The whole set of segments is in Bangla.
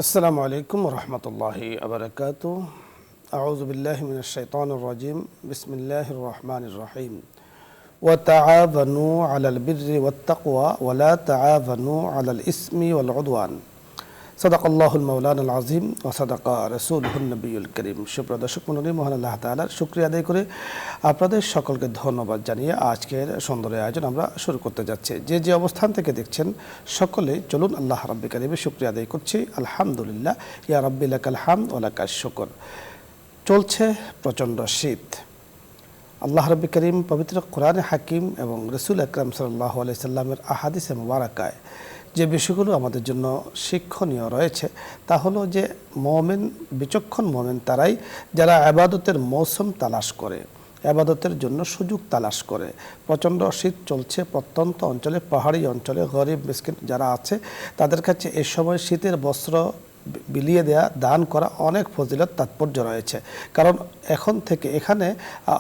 আসসালামু আলাইকুম রহমতুল্লাহি আবরাকাতু আউযু বিল্লাহি মিনাশ শাইতানির রাজিম বিসমিল্লাহির রহমানির রহিম ওয়া তাআওয়ানু আলাল বিররি ওয়াত তাকওয়া ওয়া লা তাআওয়ানু আলাল ইসমি ওয়াল উদওয়ান সাদাকাল্লাহুল মাওলানাল আযীম ওয়া সাদাকা রাসূলুহুন নবিয়্যুল কারীম। সুপ্রিয় দর্শক মণ্ডলী, মহান আল্লাহ তাআলার শুকরিয়া আদায় করে আপনাদের সকলকে ধন্যবাদ জানিয়ে আজকের সুন্দর আয়োজন আমরা শুরু করতে যাচ্ছি। যে অবস্থান থেকে দেখছেন সকলে চলুন আল্লাহ রাব্বিল কারীমের শুকরিয়া আদায় করছি। আলহামদুলিল্লাহ, ইয়া রাব্বি লাকাল হামদ ওয়া লাকাশ শুকর। চলছে প্রচণ্ড শীত। আল্লাহ রাব্বিল কারীম পবিত্র কোরআনে হাকিম এবং রাসূল আকরাম সাল্লাল্লাহু আলাইহি সাল্লামের আহাদিসে মুবারাকায় যে বিষয়গুলো আমাদের জন্য শিক্ষণীয় রয়েছে তা হলো যে মুমিন, বিচক্ষণ মুমিন তারাই যারা ইবাদতের মৌসুম তালাশ করে, ইবাদতের জন্য সুযোগ তালাশ করে। প্রচণ্ড শীত চলছে প্রত্যন্ত অঞ্চলে, পাহাড়ি অঞ্চলে গরিব মিসকিন যারা আছে তাদের কাছে এই সময় শীতের বস্ত্র বিলিয়ে দেয়া, দান করা অনেক ফজিলত তাৎপর্য রয়েছে। কারণ এখন থেকে এখানে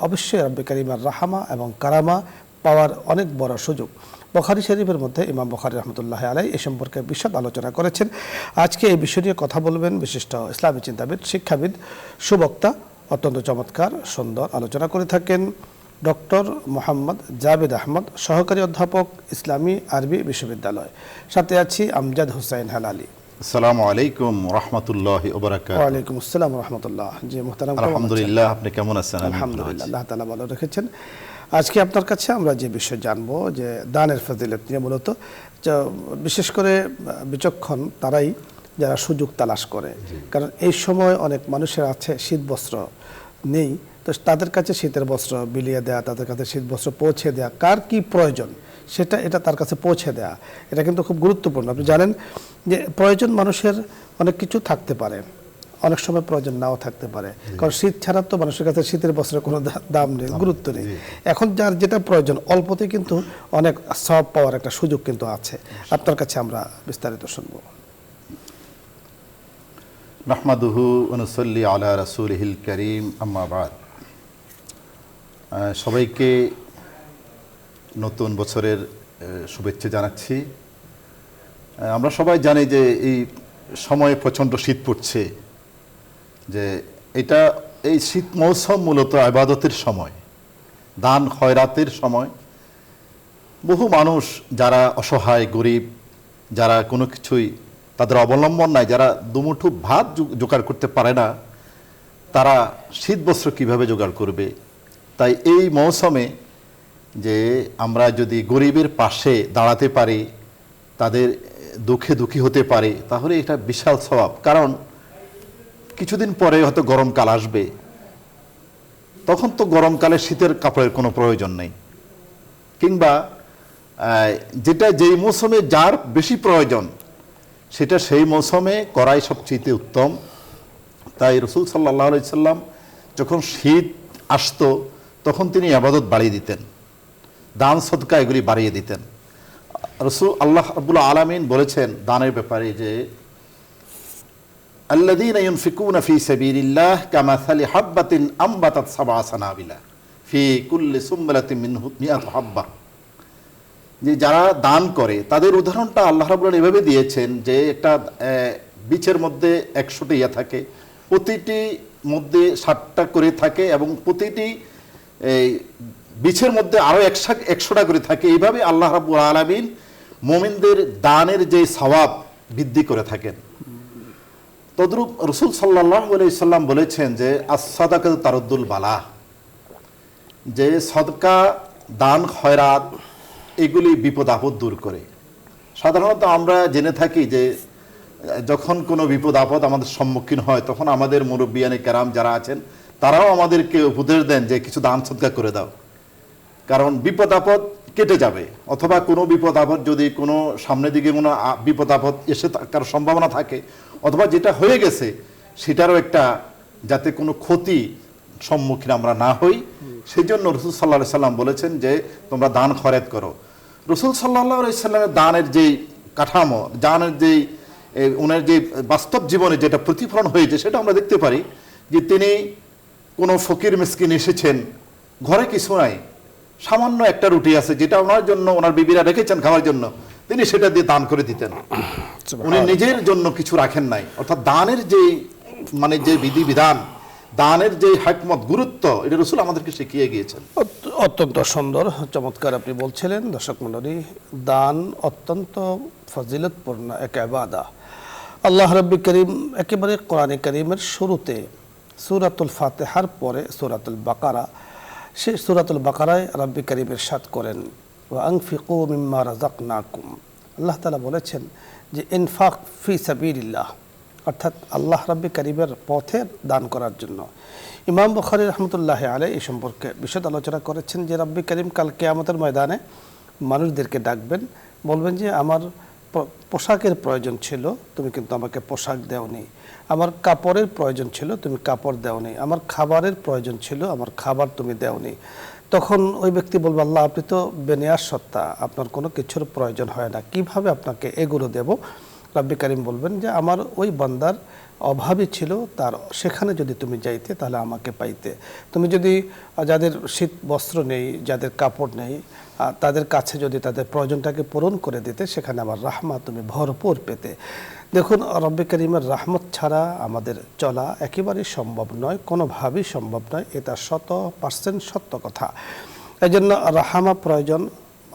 অবশ্যই রাব্বি কারীমের রাহমা এবং কারামা পাওয়ার অনেক বড় সুযোগ। বুখারী শরীফের মধ্যে ইমাম বুখারী রহমতুল্লাহ আলাইহি এ সম্পর্কে বিশদ আলোচনা করেছেন। আজকে এই বিষয় নিয়ে কথা বলবেন বিশিষ্ট ইসলামী চিন্তাবিদ, শিক্ষাবিদ, সুবক্তা, অত্যন্ত চমৎকার সুন্দর আলোচনা করে থাকেন ডক্টর মোহাম্মদ জাবেদ আহমদ, সহকারী অধ্যাপক, ইসলামী আরবি বিশ্ববিদ্যালয়। সাথে আছি আমজাদ হুসাইন হালালি। আসসালামু আলাইকুম রাহমাতুল্লাহি ওয়া বারাকাতুহু। ওয়া আলাইকুম আসসালাম ওয়া রাহমাতুল্লাহ। জি মুহতারাম, আলহামদুলিল্লাহ, আপনি কেমন আছেন? আলহামদুলিল্লাহ, আল্লাহ তাআলা ভালো রেখেছেন। আজকে আপনার কাছে আমরা যে বিষয় জানবো যে দানের ফজিলত নিয়ে, মূলত বিশেষ করে বিচক্ষণ তারাই যারা সুযোগ তালাশ করে। কারণ এই সময় অনেক মানুষের আছে শীত বস্ত্র নেই, তো তাদের কাছে শীতের বস্ত্র বিলিয়ে দেয়া, তাদের কাছে শীত বস্ত্র পৌঁছে দেয়া, কার কি প্রয়োজন এটা তার কাছে পৌঁছে দেয়া, এটা কিন্তু খুব গুরুত্বপূর্ণ। আপনি জানেন যে প্রয়োজন মানুষের অনেক কিছু থাকতে পারে, অনেক সময় প্রয়োজন নাও থাকতে পারে। কারণ শীত ছাড়া তো মানুষের কাছে শীতের বস্ত্রের কোনো দাম নেই, গুরুত্ব নেই। এখন যার যেটা প্রয়োজন অল্পতে কিন্তু অনেক সওয়াব পাওয়ার একটা সুযোগ কিন্তু আছে। আপনার কাছে আমরা বিস্তারিত শুনবো। নাহমাদুহু ওয়া নুসাল্লি আলা রাসূলিহিল কারীম, আম্মা বাদ। সবাইকে নতুন বছরের শুভেচ্ছা জানাচ্ছি। আমরা সবাই জানি যে এই সময়ে প্রচণ্ড শীত পড়ছে, যে এই শীত মৌসুম মূলত ইবাদতের সময়, দান খয়রাতের সময়। বহু মানুষ যারা অসহায়, গরিব, যারা কোনো কিছুই তাদের অবলম্বন নাই, যারা দুমুঠো ভাত জোগাড় করতে পারে না, তারা শীত বস্ত্র কীভাবে জোগাড় করবে? তাই এই মৌসুমে যে আমরা যদি গরিবের পাশে দাঁড়াতে পারি, তাদের দুঃখে দুঃখী হতে পারি, তাহলে এটা বিশাল সওয়াব। কারণ কিছুদিন পরে হয়তো গরমকাল আসবে, তখন তো গরমকালে শীতের কাপড়ের কোনো প্রয়োজন নেই, কিংবা যেই মৌসুমে যার বেশি প্রয়োজন সেটা সেই মৌসুমে করাই সবচেয়ে উত্তম। তাই রাসূল সাল্লাল্লাহু আলাইহি সাল্লাম যখন শীত আসতো তখন তিনি ইবাদত বাড়িয়ে দিতেন, দান সদকা এগুলি বাড়িয়ে দিতেন। আল্লাহ রাব্বুল আলামিন বলেছেন দানের ব্যাপারে যে আল্লাযীনা ইউনফিকুনা ফী সাবিলিল্লাহ কামাসালি হাববাতিন আমবাতাত সাবআ সানাবিলা ফী কুল্লি সুমরাতিন মিনহু মিআতু হাব্বা। যে যারা দান করে তাদের উদাহরণটা আল্লাহ রাব্বুল আলামিন এভাবে দিয়েছেন যে একটা বীজের মধ্যে 100টি ইয়া থাকে, প্রতিটি মধ্যে 60টা করে থাকে এবং প্রতিটি বীজের মধ্যে আরও 100টা করে থাকে। এইভাবে আল্লাহ রাব্বুল আলামিন মুমিনদের দানের যে সওয়াব বৃদ্ধি করে থাকেন। তদ্রূপ রাসূল সাল্লাল্লাহু আলাইহি সাল্লাম বলেছেন যে আস-সাদাকাতু তারুদ্দুল বালা, যে সদকা, দান, খয়রাত এগুলি বিপদ আপদ দূর করে। সাধারণত আমরা জেনে থাকি যে যখন কোনো বিপদ আপদ আমাদের সম্মুখীন হয় তখন আমাদের মুরব্বিয়ানে কেরাম যারা আছেন তারাও আমাদেরকে উপদেশ দেন যে কিছু দান সদকা করে দাও, কারণ বিপদ আপদ কেটে যাবে। অথবা কোনো বিপদ আপদ যদি কোনো সামনের দিকে কোনো বিপদ আপদ এসে থাকার সম্ভাবনা থাকে, অথবা যেটা হয়ে গেছে সেটারও একটা যাতে কোনো ক্ষতি সম্মুখীন আমরা না হই, সেই জন্য রাসূল সাল্লাল্লাহু আলাইহি সাল্লাম বলেছেন যে তোমরা দান খয়রাত করো। রাসূল সাল্লাল্লাহু আলাইহি সাল্লামের দানের যেই কাঠামো, দানের যেই ওনার যে বাস্তব জীবনে যেটা প্রতিফলন হয়েছে সেটা আমরা দেখতে পারি। যে তিনি কোনো ফকির মিসকিন এসেছেন, ঘরে কিছু নাই, সামান্য একটা রুটি আছে যেটা ওনার জন্য ওনার বিবিরা রেখেছেন খাওয়ার জন্য, তিনি সেটা দিয়ে দান করে দিতেন। উনি নিজের জন্য কিছু রাখেন নাই। অর্থাৎ দানের যে মানে যে বিধিবিধান, দানের যে হিকমত, গুরুত্ব, এটা রাসূল আমাদেরকে শিখিয়ে গিয়েছেন। অত্যন্ত সুন্দর, চমৎকার আপনি বলছিলেন। দর্শক মণ্ডলী, দান অত্যন্ত ফজিলতপূর্ণ এক ইবাদত। আল্লাহ রাব্বুল করিম একেবারে কোরআনে কারীমের শুরুতে সূরাতুল ফাতিহার পরে সূরাতুল বাকারা, সেই সূরাতুল বাকারায় রাব্বুল করিম ইরশাদ করেন, ওয়া আনফিকু মিম্মা রাযাকনাকুম। আল্লাহ তাআলা বলেছেন যে ইনফাক ফি সাবিলিল্লাহ, অর্থাৎ আল্লাহ রাব্বুল করিমের পথে দান করার জন্য। ইমাম বুখারী রাহমাতুল্লাহি আলাইহি এই সম্পর্কে বিশদ আলোচনা করেছেন যে রাব্বুল করিম কাল কিয়ামতের ময়দানে মানুষদেরকে ডাকবেন, বলবেন যে আমার পোশাকের প্রয়োজন ছিল, তুমি কিন্তু আমাকে পোশাক দেওনি। আমার কাপড়ের প্রয়োজন ছিল, তুমি কাপড় দেওনি। আমার খাবারের প্রয়োজন ছিল, আমার খাবার তুমি দেওনি। তখন ওই ব্যক্তি বলবে, আল্লাহ আপনি তো বেনিয়াস সত্তা, আপনার কোনো কিছুর প্রয়োজন হয় না, কিভাবে আপনাকে এগুলো দেব? রাব্বুল করিম বলবেন যে আমার ওই বান্দার অভাবই ছিল, তার সেখানে যদি তুমি যাইতে তাহলে আমাকে পাইতে। তুমি যদি যাদের শীত বস্ত্র নেই, যাদের কাপড় নেই, তাদের কাছে যদি তাদের প্রয়োজনটাকে পূরণ করে দিতে, সেখানে আমার রাহমত তুমি ভরপুর পেতে। দেখুন, রাব্বুল করিমের রাহমত ছাড়া আমাদের চলা একেবারেই সম্ভব নয়, কোনোভাবেই সম্ভব নয়। এটা 100% সত্য কথা। এই জন্য রাহমত প্রয়োজন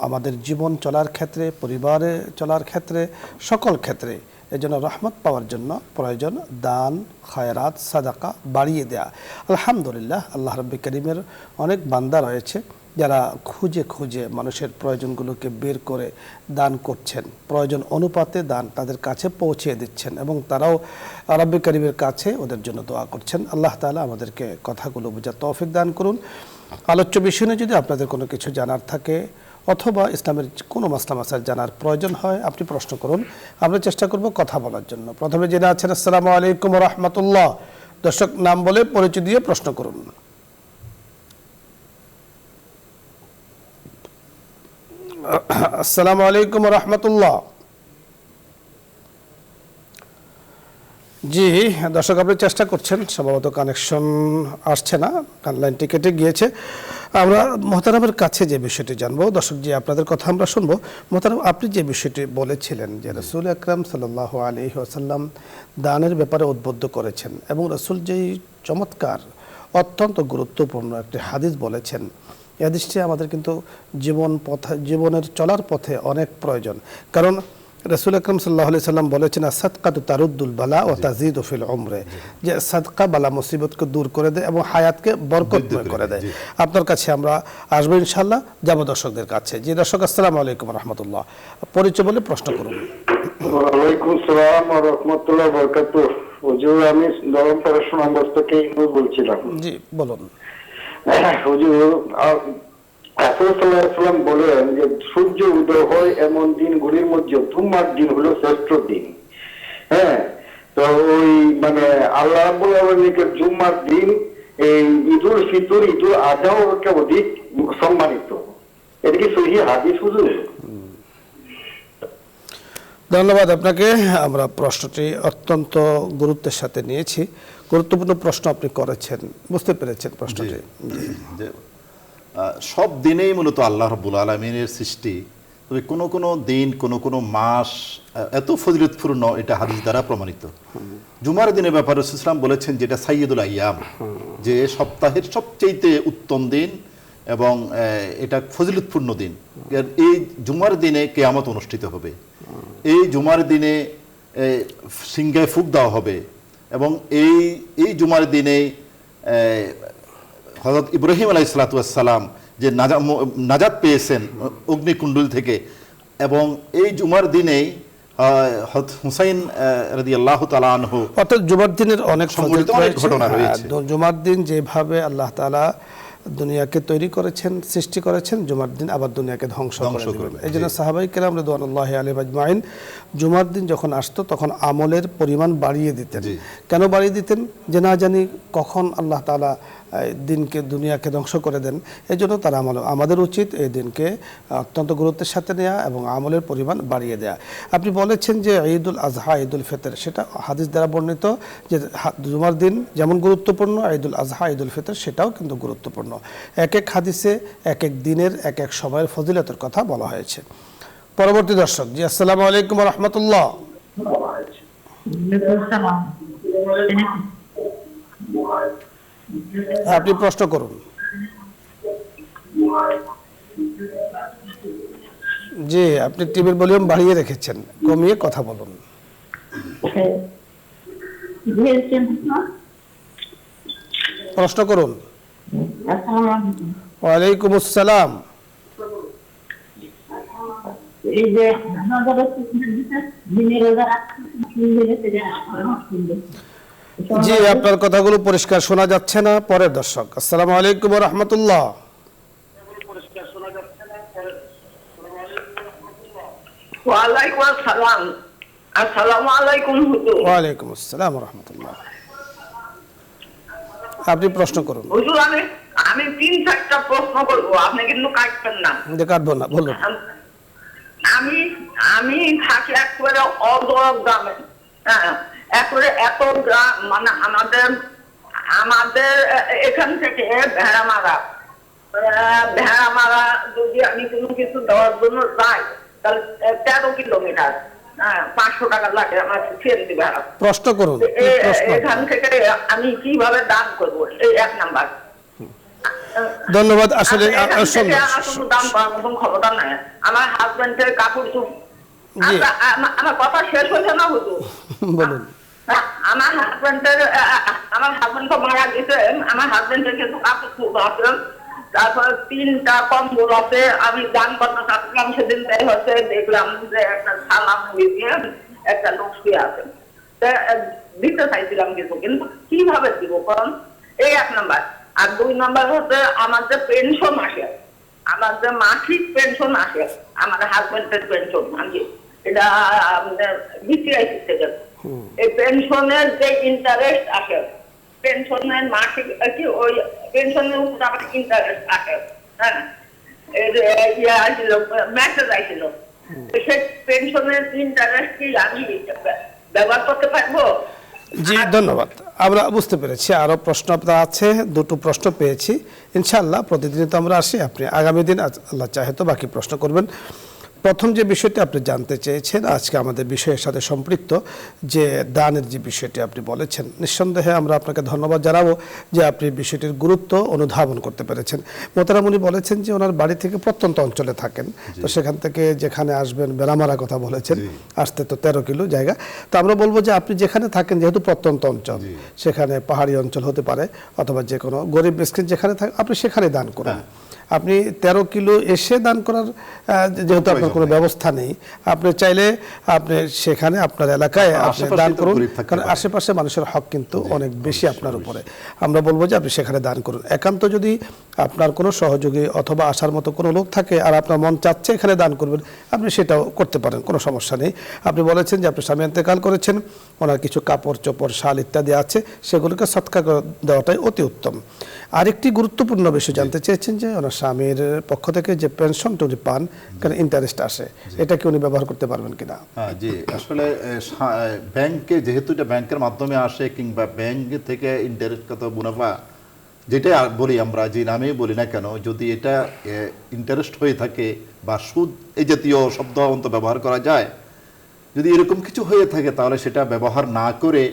আমাদের জীবন চলার ক্ষেত্রে, পরিবারে চলার ক্ষেত্রে, সকল ক্ষেত্রে। এই জন্য রহমত পাওয়ার জন্য প্রয়োজন দান, খায়রাত, সাদাকা বাড়িয়ে দেয়া। আলহামদুলিল্লাহ, আল্লাহ রাব্বুল করিমের অনেক বান্দা রয়েছে যারা খুঁজে খুঁজে মানুষের প্রয়োজনগুলোকে বের করে দান করছেন, প্রয়োজন অনুপাতে দান তাদের কাছে পৌঁছে দিচ্ছেন, এবং তারাও রাব্বুল করিমের কাছে ওদের জন্য দোয়া করছেন। আল্লাহ তাআলা আমাদেরকে কথাগুলো বোঝার তৌফিক দান করুন। আলোচ্য বিষয় নিয়ে যদি আপনাদের কোনো কিছু জানার থাকে অথবা ইসলামের কোনো মাসলা মাসাইল জানার প্রয়োজন হয়, আপনি প্রশ্ন করুন, আমরা চেষ্টা করব কথা বলার জন্য। প্রথমে জেনে আছেন, আসসালামু আলাইকুম ওয়া রাহমাতুল্লাহ। দর্শক, নাম বলে পরিচয় দিয়ে প্রশ্ন করুন। আসসালামু আলাইকুম ওয়া রাহমাতুল্লাহ। জি দর্শক, আপনি চেষ্টা করছেন, সম্ভবত কানেকশন আসছে না, লাইনটি কেটে গিয়েছে। আমরা মোহতারামের কাছে যে বিষয়টি জানবো, দর্শক জি আপনাদের কথা আমরা শুনবো। মোহতারাম, আপনি যে বিষয়টি বলেছিলেন যে রাসূল আকরাম সাল্লাল্লাহু আলাইহি ওয়াসাল্লাম দানের ব্যাপারে উদ্বুদ্ধ করেছেন, এবং রাসূল যেই চমৎকার অত্যন্ত গুরুত্বপূর্ণ একটি হাদিস বলেছেন, এই হাদিসটি আমাদের কিন্তু জীবনের চলার পথে অনেক প্রয়োজন। কারণ রাসূল আকরাম সাল্লাল্লাহু আলাইহি সাল্লাম বলেছেন, সাদকাতু তারুদ্দুল বালা ওয়া তাজিদু ফিল উমরে, যে সাদকা বালা মুসিবতকে দূর করে দেয় এবং হায়াতকে বরকতময় করে দেয়। আপনার কাছে আমরা আসবো ইনশাআল্লাহ, যাব দর্শকদের কাছে। জি দর্শক, আসসালামু আলাইকুম ওয়া রাহমাতুল্লাহ। পরিচয় বলে প্রশ্ন করুন। ওয়া আলাইকুম আসসালাম ওয়া রাহমাতুল্লাহি ওয়া বারাকাতুহু। হুজুর, আমি ধরমপাড়া সুনামগঞ্জ থেকে বলছিলাম। জি বলুন। হুজুর, রাসূল সাল্লাল্লাহু আলাইহি ওয়াসাল্লাম বলেন যে সূর্য উদয় হয় এমন দিনগুলির মধ্যে জুমার দিন হলো শ্রেষ্ঠ দিন। হ্যাঁ, তো ওই মানে আল্লাহ রাব্বুল আলামিনের জুমার দিন এই ঈদুল ফিতর, ঈদুল আযহাও অধিক সম্মানিত। এটা কি সহিহ হাদিস হুজুর? ধন্যবাদ আপনাকে। আমরা প্রশ্নটি অত্যন্ত গুরুত্বের সাথে নিয়েছি। গুরুত্বপূর্ণ প্রশ্ন আপনি করেছেন, বুঝতে পেরেছেন প্রশ্নটি। সব দিনেই মূলত আল্লাহ রাব্বুল আলামিনের সৃষ্টি, তবে কোনো কোনো দিন, কোনো কোনো মাস এত ফজিলতপূর্ণ, এটা হাদিস দ্বারা প্রমাণিত। জুমার দিনের ব্যাপারে রাসূল সাল্লাল্লাহু আলাইহি ওয়াসাল্লাম বলেছেন যেটা সাইয়্যিদুল আইয়াম, যে সপ্তাহের সবচেয়ে উত্তম দিন এবং এটা ফজিলতপূর্ণ দিন। এই জুমার দিনে কিয়ামত অনুষ্ঠিত হবে, এই জুমার দিনে সিংহায় ফুঁক দেওয়া হবে, এবং এই জুমার দিনে হযরত ইব্রাহিম আলাইহিস সালাতু ওয়াস সালাম যে নাজাত পেয়েছেন অগ্নিকুণ্ডল থেকে, এবং এই জুমার দিনেই হযরত হুসাইন রাদিয়াল্লাহু তাআলা আনহু, অর্থাৎ জুমার দিনের অনেক ঘটনা রয়েছে। জুমার দিন যেভাবে আল্লাহ তাআলা দুনিয়াকে তৈরি করেছেন, সৃষ্টি করেছেন, জুমার দিন আবার দুনিয়াকে ধ্বংস করে দিবেন। এই জন্য সাহাবায়ে কেরাম রাদিয়াল্লাহু আলাইহিম আজমাইন জুমার দিন যখন আসতো তখন আমলের পরিমাণ বাড়িয়ে দিতেন। কেন বাড়িয়ে দিতেন? যে না জানি কখন আল্লাহ তাআলা দিনকে দুনিয়াকে ধ্বংস করে দেন। এই জন্য তারা আমাদের উচিত এই দিনকে অত্যন্ত গুরুত্বের সাথে নেওয়া এবং আমলের পরিমাণ বাড়িয়ে দেওয়া। আপনি বলেছেন যে ঈদুল আজহা, ঈদুল ফিতর, সেটা হাদিস দ্বারা বর্ণিত যে জুমার দিন যেমন গুরুত্বপূর্ণ, ঈদুল আজহা, ঈদুল ফিতর সেটাও কিন্তু গুরুত্বপূর্ণ। এক এক হাদিসে এক এক দিনের এক এক সময়ের ফজিলতের কথা বলা হয়েছে। পরবর্তী দর্শক, জি আসসালামু আলাইকুম ওয়া রাহমাতুল্লাহ। আপনি প্রশ্ন করুন। জি, আপনি টিভির ভলিউম বাড়িয়ে রেখেছেন, কমিয়ে কথা বলুন। প্রশ্ন করুন। ওয়ালাইকুম আসসালাম। এই যে জি, আপনার কথাগুলো পরিষ্কার শোনা যাচ্ছে না। পরের দর্শক, আসসালামু আলাইকুম ওয়া রাহমাতুল্লাহ। ওয়ালাইকুম আসসালাম। আসসালামু আলাইকুম হুজুর। ওয়ালাইকুম আসসালাম ওয়া রাহমাতুল্লাহ। আপনি প্রশ্ন করুন। হুজুর আমি 3-4টা প্রশ্ন করব, আপনি কিন্তু কাটবেন না। কাটবো না, বলুন। আমি আমি থাকি একেবারে অদূর গ্রামে। হ্যাঁ, একেবারে এত গ্রাম, মানে আমাদের এখান থেকে ভেড়ামারা যদি আমি কোনো কিছু দেওয়ার জন্য যাই, তাহলে 13 কিলোমিটার। হ্যাঁ, 500 টাকা লাগে আমার সিএনজি ভাড়া। প্রশ্ন করুন। এখান থেকে আমি কিভাবে দান করব, এই 1 নাম্বার। ধন্যবাদ। আসলে দাম করার মতন ক্ষমতা নাই আমার হাজবেন্ডের কাপড় চুপ। আমার কথা শেষ হয়েছে না হুজুর? বলুন। আমার হাজবেন্ড তো মারা গেছে। আমার হাজবেন্ডের কিছু কাপড় চুপ আছে, তারপরে 3টা কম্বল আছে। আমি দান করতে চাচ্ছিলাম, সেদিন তাই হচ্ছে দেখলাম যে একটা সালাম দিয়ে একটা লোক শুয়ে আছে, দিতে চাইছিলাম কিছু, কিন্তু কিভাবে দিব কারণ এই 1 নাম্বার। আর 2 নাম্বার হচ্ছে আমার যে পেনশন আসে, আমার যে মাসিক পেনশন আসে, আমার হাজবেন্ডের পেনশন, আমি এটা বিসিআইসি থেকে এই পেনশনের যে ইন্টারেস্ট আসে, পেনশনের মাসিক কি ওই পেনশনের উপর আমার ইন্টারেস্ট আসে। হ্যাঁ, আসছিল মেসেজ আসছিল, সেই পেনশনের ইন্টারেস্ট কি আমি ব্যবহার করতে পারবো? জি, ধন্যবাদ। আমরা বুঝতে পেরেছি। আরো প্রশ্ন আপনার আছে, 2টো প্রশ্ন পেয়েছি। ইনশাআল্লাহ প্রতিদিনই তো আমরা আসি, আপনি আগামী দিন আল্লাহ চাহে তো বাকি প্রশ্ন করবেন। প্রথম যে বিষয়টি আপনি জানতে চেয়েছেন আজকে আমাদের বিষয়ের সাথে সম্পৃক্ত, যে দানের যে বিষয়টি আপনি বলেছেন, নিঃসন্দেহে আমরা আপনাকে ধন্যবাদ জানাবো যে আপনি বিষয়টির গুরুত্ব অনুধাবন করতে পেরেছেন। মোহতারাম উনি বলেছেন যে ওনার বাড়ি থেকে প্রত্যন্ত অঞ্চলে থাকেন, তো সেখান থেকে যেখানে আসবেন, বেলামারা কথা বলেছেন, আসতে তো 13 কিলো জায়গা। তো আমরা বলবো যে আপনি যেখানে থাকেন, যেহেতু প্রত্যন্ত অঞ্চল, সেখানে পাহাড়ি অঞ্চল হতে পারে অথবা যে কোনো গরিব মিসকিন যেখানে থাকে, আপনি সেখানে দান করুন। আপনি 13 কিলো এসে দান করার যেহেতু আপনার কোনো ব্যবস্থা নেই, আপনি চাইলে আপনি সেখানে আপনার এলাকায় আপনি দান করুন, কারণ আশেপাশে মানুষের হক কিন্তু অনেক বেশি আপনার উপরে। আমরা বলবো যে আপনি সেখানে দান করুন। একান্ত যদি আপনার কোনো সহযোগী অথবা আসার মতো কোনো লোক থাকে আর আপনার মন চাচ্ছে এখানে দান করবেন, আপনি সেটাও করতে পারেন, কোনো সমস্যা নেই। আপনি বলেছেন যে আপনি স্বামী ইন্তেকাল করেছেন, ওনার কিছু কাপড় চোপড় শাল ইত্যাদি আছে, সেগুলোকে সৎকার দেওয়াটাই অতি উত্তম। আরেকটি গুরুত্বপূর্ণ বিষয় জানতে চেয়েছেন যে ওনার স্বামীর পক্ষ থেকে যে পেনশনটা উনি পান, কারণ ইন্টারেস্ট আসে, এটা কি উনি ব্যবহার করতে পারবেন কিনা? জি, আসলে ব্যাংকে যেহেতু এটা ব্যাংকের মাধ্যমে আসে, কিংবা ব্যাংক থেকে ইন্টারেস্ট কত মুনাফা, যেটা বলি আমরা, যে নামেই বলি না কেন, যদি এটা ইন্টারেস্ট হয়ে থাকে বা সুদ এই জাতীয় শব্দ ব্যবহার করা যায়, যদি এরকম কিছু হয়ে থাকে, তাহলে সেটা ব্যবহার না করে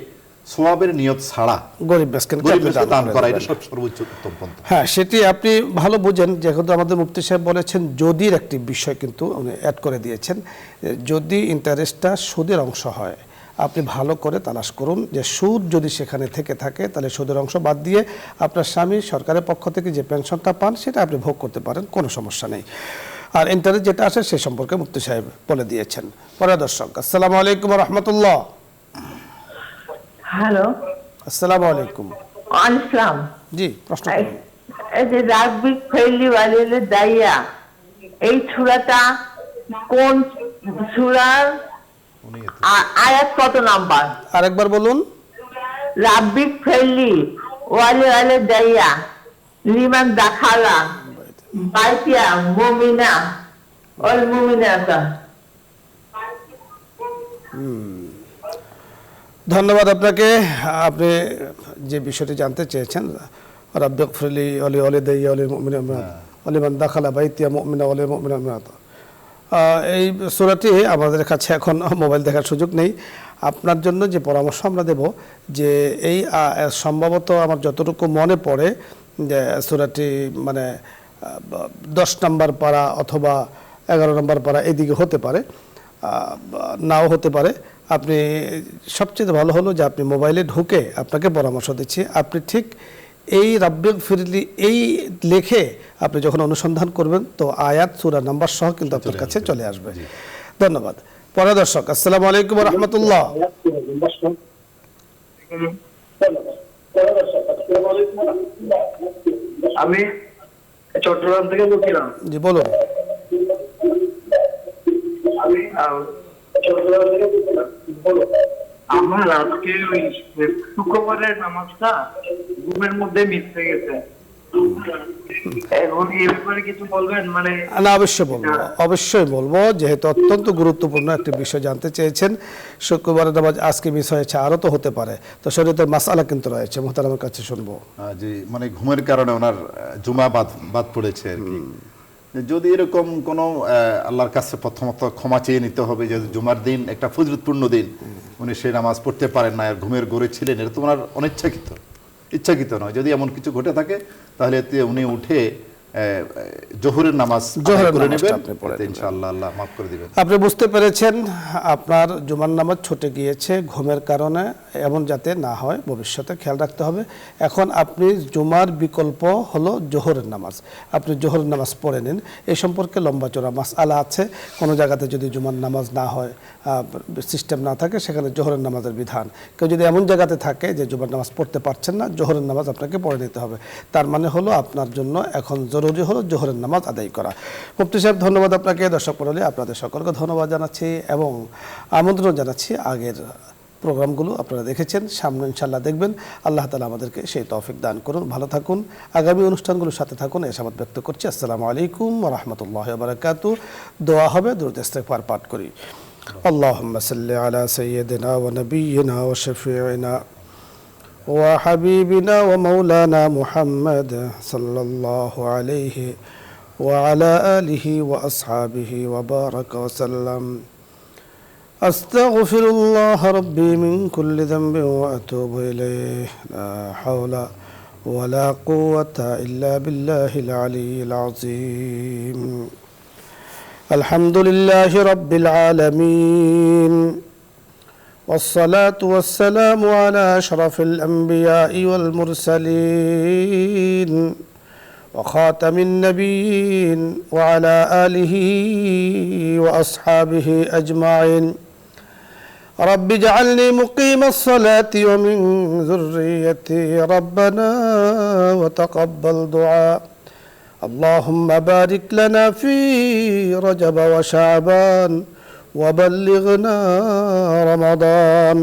সওয়াবের নিয়ত ছাড়া গরিব মিসকিনকে দান করা, এটা সর্বোচ্চ উত্তম পন্থা। হ্যাঁ, সেটি আপনি ভালো বুঝেন। যেহেতু আমাদের মুফতি সাহেব বলেছেন যদির একটি বিষয় কিন্তু উনি অ্যাড করে দিয়েছেন, যদি ইন্টারেস্টটা সুদের অংশ হয়, আপনি ভালো করে তালাশ করুন যে সুদ যদি সেখানে থেকে থাকে, তাহলে সুদের অংশ বাদ দিয়ে আপনার স্বামী সরকারের পক্ষ থেকে যে পেনশনটা পান সেটা আপনি ভোগ করতে পারেন, কোনো সমস্যা নেই। আর ইন্টারেস্ট যেটা আসে সে সম্পর্কে মুফতি সাহেব বলে দিয়েছেন। পরে দর্শক, আসসালামু আলাইকুম ওয়া রাহমাতুল্লাহ। হ্যালো, আসসালামু আলাইকুম। আসসালাম। জি, প্রশ্ন করুন। এই যে রাব্বিক ফেলি ওয়ালিল দাইয়া, এই সূরাটা কোন সূরার আয়াত কত নাম্বার? আরেকবার বলুন। রাব্বিক ফেলি ওয়ালিল দাইয়া লিমান দাখালা বাইতিয়া মুমিনা ওয়াল মুমিনাতা। ধন্যবাদ আপনাকে। আপনি যে বিষয়টি জানতে চেয়েছেন, রাব্বিক ফিরলি ওয়ালি ওয়ালিদাইয়া ওয়ালিল মুমিনিনা ওয়ালিমান দাখালা বাইতিয়া মুমিনা ওয়ালিল মুমিনাত, এই সূরাটি আমাদের কাছে এখন মোবাইল দেখার সুযোগ নেই। আপনার জন্য যে পরামর্শ আমরা দেব যে এই সম্ভবত আমার যতটুকু মনে পড়ে যে সূরাটি মানে 10 নম্বর পারা অথবা 11 নম্বর পারা এদিকে হতে পারে, নাও হতে পারে। আপনি সবচেয়ে ভালো হলো যে আপনি মোবাইলে ঢুকে, আপনাকে পরামর্শ দিচ্ছি, আপনি ঠিক এই রাব্বিগ ফিরলি এই লেখে আপনি যখন অনুসন্ধান করবেন তো আয়াত সূরা নাম্বার সহ কিন্তু আপনার কাছে চলে আসবে। ধন্যবাদ। পরে দর্শক, আসসালামু আলাইকুম ওয়া রাহমাতুল্লাহ। আমি চট্টগ্রাম থেকে বলছিলাম। জি বলুন। আমি চট্টগ্রাম থেকে বলছিলাম। আমার আজকে ওই শুক্রবারের নামাজটা ঘুমের মধ্যে মিস হয়ে গেছে। এখন এই ব্যাপারে কিছু বলবেন? মানে না, অবশ্যই বলবো, যেহেতু অত্যন্ত গুরুত্বপূর্ণ একটি বিষয় জানতে চেয়েছেন। শুক্রবারের নামাজ আজকে মিস হয়েছে, আরও তো হতে পারে, তো শরীয়তের মাসআলা কিন্তু রয়েছে, মুহতারামের কাছে শুনবো। জি, মানে ঘুমের কারণে ওনার জুমা বাদ পড়েছে আর কি। যদি এরকম কোনো আল্লাহর কাছে প্রথমত ক্ষমা চেয়ে নিতে হবে যে জুমার দিন একটা ফজিলতপূর্ণ দিন, উনি সেই নামাজ পড়তে পারেন না, আর ঘুমের ঘোরে ছিলেন, এটা তো ওনার ইচ্ছাকৃত নয়। যদি এমন কিছু ঘটে থাকে তাহলে উনি উঠে জোহরের নামাজ করে নেবেন, ইনশাআল্লাহ আল্লাহ মাফ করে দিবেন। আপনি বুঝতে পেরেছেন আপনার জুমার নামাজ ছুটে গিয়েছে ঘুমের কারণে, এমন যাতে না হয় ভবিষ্যতে খেয়াল রাখতে হবে। এখন আপনি জুমার বিকল্প হলো জোহরের নামাজ, আপনি জোহরের নামাজ পড়ে নিন। এই সম্পর্কে লম্বা চড়া মাসআলা আছে। কোনো জায়গাতে যদি জুমার নামাজ না হয়, সিস্টেম না থাকে, সেখানে জোহরের নামাজের বিধান। কেউ যদি এমন জায়গাতে থাকে যে জুমার নামাজ পড়তে পারছেন না, জোহরের নামাজ আপনাকে পড়ে নিতে হবে। তার মানে হলো আপনার জন্য এখন জরুরি হলো জোহরের নামাজ আদায় করা। মুফতি সাহেব, ধন্যবাদ আপনাকে। দর্শক মণ্ডলী, আপনাদের সকলকে ধন্যবাদ জানাচ্ছি এবং আমন্ত্রণ জানাচ্ছি আগের প্রোগ্রামগুলো আপনারা দেখেছেন, সামনে ইনশাআল্লাহ দেখবেন। আল্লাহ তাআলা আমাদেরকে সেই তৌফিক দান করুন। ভালো থাকুন, আগামী অনুষ্ঠানগুলোর সাথে থাকুন, এই আশাবাদ ব্যক্ত করছি। আসসালামু আলাইকুম ওয়া রাহমাতুল্লাহি ওয়া বারাকাতুহু। দোয়া হবে, দুরূদ ইস্তিগফার পাঠ করি। আল্লাহুম্মা সাল্লি আলা সাইয়্যিদিনা ওয়া নাবিয়্যিনা ওয়া শাফিঈনা وحبيبنا ومولانا محمد صلى الله عليه وعلى آله وأصحابه وبارك وسلم. أستغفر الله ربي من كل ذنب وأتوب إليه. لا حول ولا قوة إلا بالله العلي العظيم. الحمد لله رب العالمين، والصلاة والسلام على أشرف الأنبياء والمرسلين وخاتم النبيين وعلى آله وأصحابه أجمعين. رب اجعلني مقيم الصلاة ومن ذريتي ربنا وتقبل دعاء. اللهم بارك لنا في رجب وشعبان وبلغنا رمضان.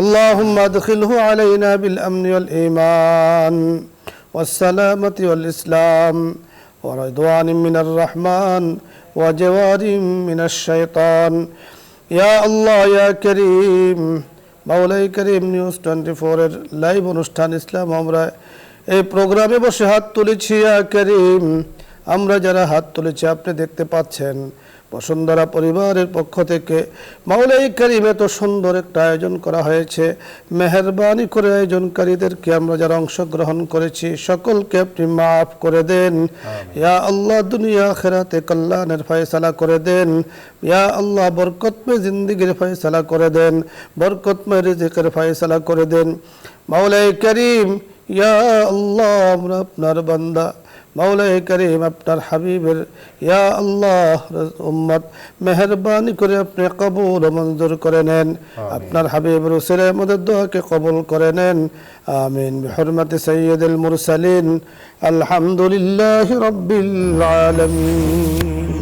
اللهم ادخله علينا بالأمن والإيمان والسلامة والإسلام ورضوان من الرحمن وجوار من الشيطان. يا الله يا كريم. মাওলাই করিম নিউজ 24 এর লাইভ অনুষ্ঠান ইসলাম আমরা এই প্রোগ্রামে বসে হাত তুলেছি। ইয়া করিম, আমরা যারা হাত তুলেছি আপনি দেখতে পাচ্ছেন। বসুন্ধরা পরিবারের পক্ষ থেকে মাওলাই করিম এত সুন্দর একটা আয়োজন করা হয়েছে। মেহেরবানি করে আয়োজনকারীদেরকে, আমরা যারা অংশগ্রহণ করেছি সকলকে আপনি মাফ করে দেন। ইয়া আল্লাহ, দুনিয়া আখিরাতে কল্যাণের ফয়সালা করে দেন। ইয়া আল্লাহ, বরকতময় জিন্দেগির ফয়সালা করে দেন, বরকতময় রিজিকের ফয়সালা করে দেন। মাওলাই করিম, ইয়া আল্লাহ, আমরা আপনার বান্দা। মাওলাই করিম, আপনার হাবিবের ইয়া আল্লাহ উম্মত, মেহেরবানি করে আপনি কবুল ও মঞ্জুর করে নেন। আপনার হাবিবের উসিলায় আমাদের দোয়াকে কবুল করে নেন। আমিন বিহুরমাতি সাইয়্যিদুল মুরসালিন। আলহামদুলিল্লাহি রাব্বিল আলামিন।